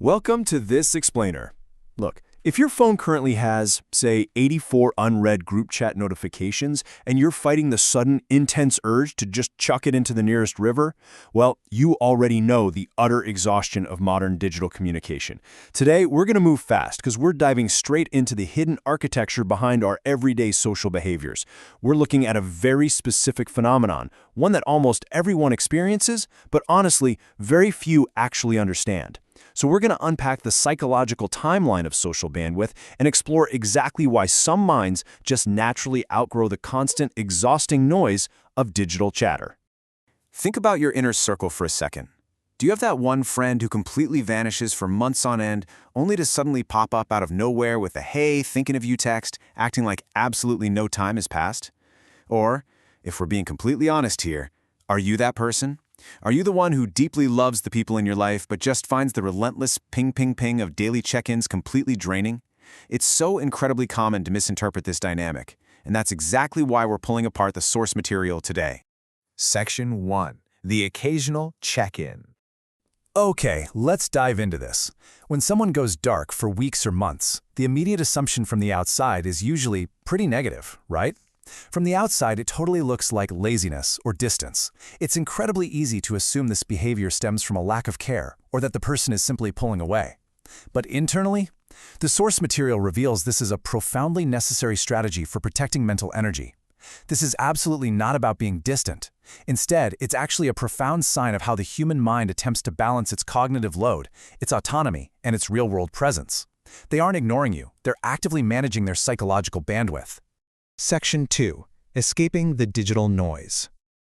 Welcome to This Explainer. Look, if your phone currently has, say, 84 unread group chat notifications and you're fighting the sudden, intense urge to just chuck it into the nearest river, well, you already know the utter exhaustion of modern digital communication. Today, we're going to move fast because we're diving straight into the hidden architecture behind our everyday social behaviors. We're looking at a very specific phenomenon, one that almost everyone experiences, but honestly, very few actually understand. So we're going to unpack the psychological timeline of social bandwidth and explore exactly why some minds just naturally outgrow the constant, exhausting noise of digital chatter. Think about your inner circle for a second. Do you have that one friend who completely vanishes for months on end, only to suddenly pop up out of nowhere with a "hey, thinking of you" text, acting like absolutely no time has passed? Or, if we're being completely honest here, are you that person? Are you the one who deeply loves the people in your life but just finds the relentless ping of daily check-ins completely draining? It's so incredibly common to misinterpret this dynamic, and that's exactly why we're pulling apart the source material today. Section 1. The occasional check-in. Okay, let's dive into this. When someone goes dark for weeks or months, the immediate assumption from the outside is usually pretty negative, right? From the outside, it totally looks like laziness or distance. It's incredibly easy to assume this behavior stems from a lack of care or that the person is simply pulling away. But internally, the source material reveals this is a profoundly necessary strategy for protecting mental energy. This is absolutely not about being distant. Instead, it's actually a profound sign of how the human mind attempts to balance its cognitive load, its autonomy, and its real-world presence. They aren't ignoring you. They're actively managing their psychological bandwidth. Section 2. Escaping the digital noise.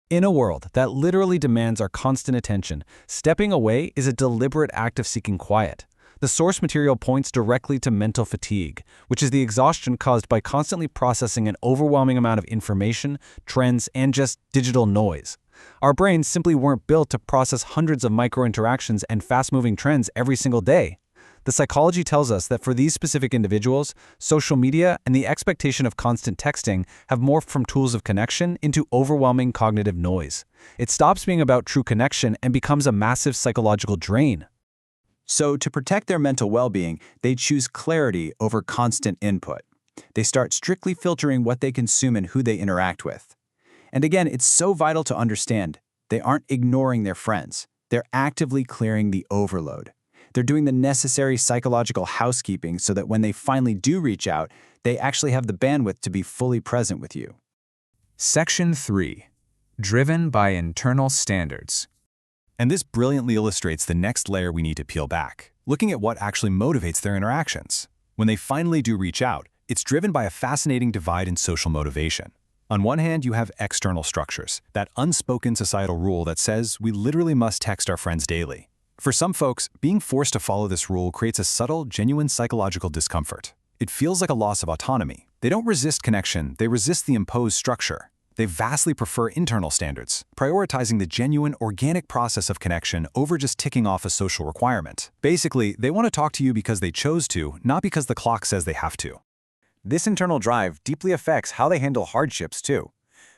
In a world that literally demands our constant attention, stepping away is a deliberate act of seeking quiet. The source material points directly to mental fatigue, which is the exhaustion caused by constantly processing an overwhelming amount of information, trends, and just digital noise. Our brains simply weren't built to process hundreds of micro-interactions and fast-moving trends every single day. The psychology tells us that for these specific individuals, social media and the expectation of constant texting have morphed from tools of connection into overwhelming cognitive noise. It stops being about true connection and becomes a massive psychological drain. So, to protect their mental well-being, they choose clarity over constant input. They start strictly filtering what they consume and who they interact with. And again, it's so vital to understand, they aren't ignoring their friends. They're actively clearing the overload. They're doing the necessary psychological housekeeping so that when they finally do reach out, they actually have the bandwidth to be fully present with you. Section 3. Driven by internal standards. And this brilliantly illustrates the next layer we need to peel back, looking at what actually motivates their interactions. When they finally do reach out, it's driven by a fascinating divide in social motivation. On one hand, you have external structures, that unspoken societal rule that says we literally must text our friends daily. For some folks, being forced to follow this rule creates a subtle, genuine psychological discomfort. It feels like a loss of autonomy. They don't resist connection, they resist the imposed structure. They vastly prefer internal standards, prioritizing the genuine, organic process of connection over just ticking off a social requirement. Basically, they want to talk to you because they chose to, not because the clock says they have to. This internal drive deeply affects how they handle hardships, too.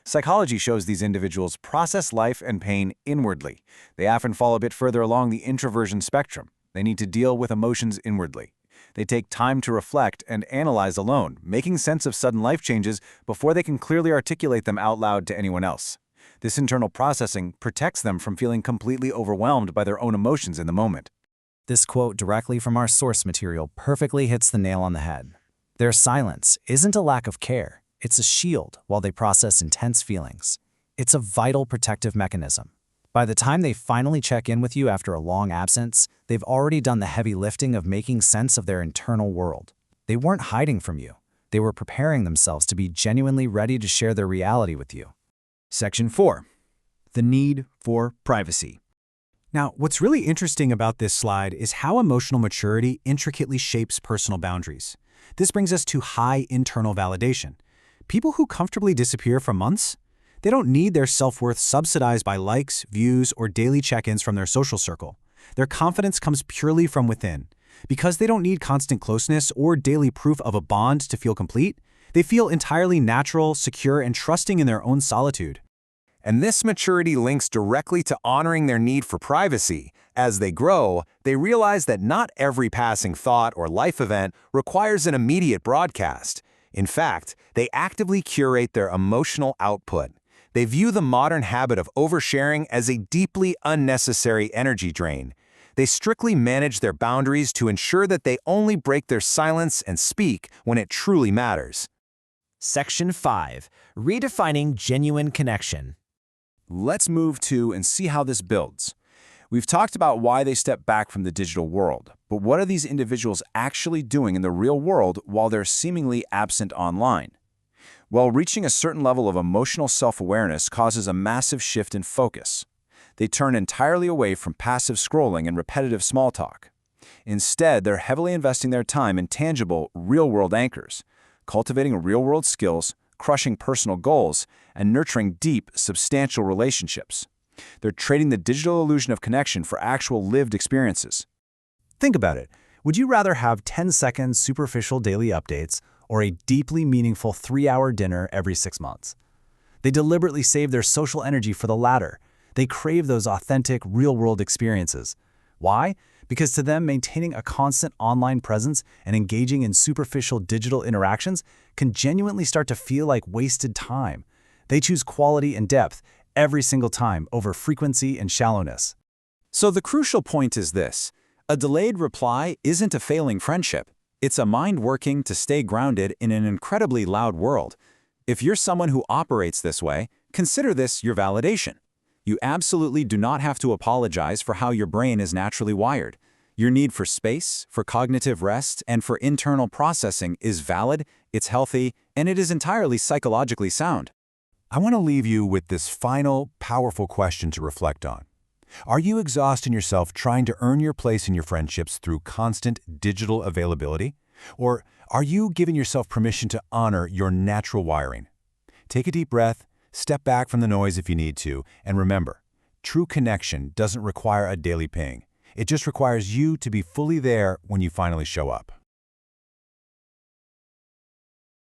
Psychology shows these individuals process life and pain inwardly. They often fall a bit further along the introversion spectrum. They need to deal with emotions inwardly. They take time to reflect and analyze alone, making sense of sudden life changes before they can clearly articulate them out loud to anyone else. This internal processing protects them from feeling completely overwhelmed by their own emotions in the moment. This quote directly from our source material perfectly hits the nail on the head. Their silence isn't a lack of care. It's a shield while they process intense feelings. It's a vital protective mechanism. By the time they finally check in with you after a long absence, they've already done the heavy lifting of making sense of their internal world. They weren't hiding from you. They were preparing themselves to be genuinely ready to share their reality with you. Section 4. The need for privacy. Now, what's really interesting about this slide is how emotional maturity intricately shapes personal boundaries. This brings us to high internal validation. People who comfortably disappear for months, they don't need their self-worth subsidized by likes, views, or daily check-ins from their social circle. Their confidence comes purely from within. Because they don't need constant closeness or daily proof of a bond to feel complete, they feel entirely natural, secure, and trusting in their own solitude. And this maturity links directly to honoring their need for privacy. As they grow, they realize that not every passing thought or life event requires an immediate broadcast. In fact, they actively curate their emotional output. They view the modern habit of oversharing as a deeply unnecessary energy drain. They strictly manage their boundaries to ensure that they only break their silence and speak when it truly matters. Section 5. Redefining genuine connection. Let's move to and see how this builds. We've talked about why they step back from the digital world, but what are these individuals actually doing in the real world while they're seemingly absent online? Well, reaching a certain level of emotional self-awareness causes a massive shift in focus. They turn entirely away from passive scrolling and repetitive small talk. Instead, they're heavily investing their time in tangible, real-world anchors, cultivating real-world skills, crushing personal goals, and nurturing deep, substantial relationships. They're trading the digital illusion of connection for actual lived experiences. Think about it. Would you rather have 10-second superficial daily updates or a deeply meaningful 3-hour dinner every 6 months? They deliberately save their social energy for the latter. They crave those authentic, real-world experiences. Why? Because to them, maintaining a constant online presence and engaging in superficial digital interactions can genuinely start to feel like wasted time. They choose quality and depth every single time over frequency and shallowness. So the crucial point is this: a delayed reply isn't a failing friendship. It's a mind working to stay grounded in an incredibly loud world. If you're someone who operates this way, consider this your validation. You absolutely do not have to apologize for how your brain is naturally wired. Your need for space, for cognitive rest, and for internal processing is valid, it's healthy, and it is entirely psychologically sound. I want to leave you with this final, powerful question to reflect on. Are you exhausting yourself trying to earn your place in your friendships through constant digital availability? Or are you giving yourself permission to honor your natural wiring? Take a deep breath, step back from the noise if you need to, and remember, true connection doesn't require a daily ping. It just requires you to be fully there when you finally show up.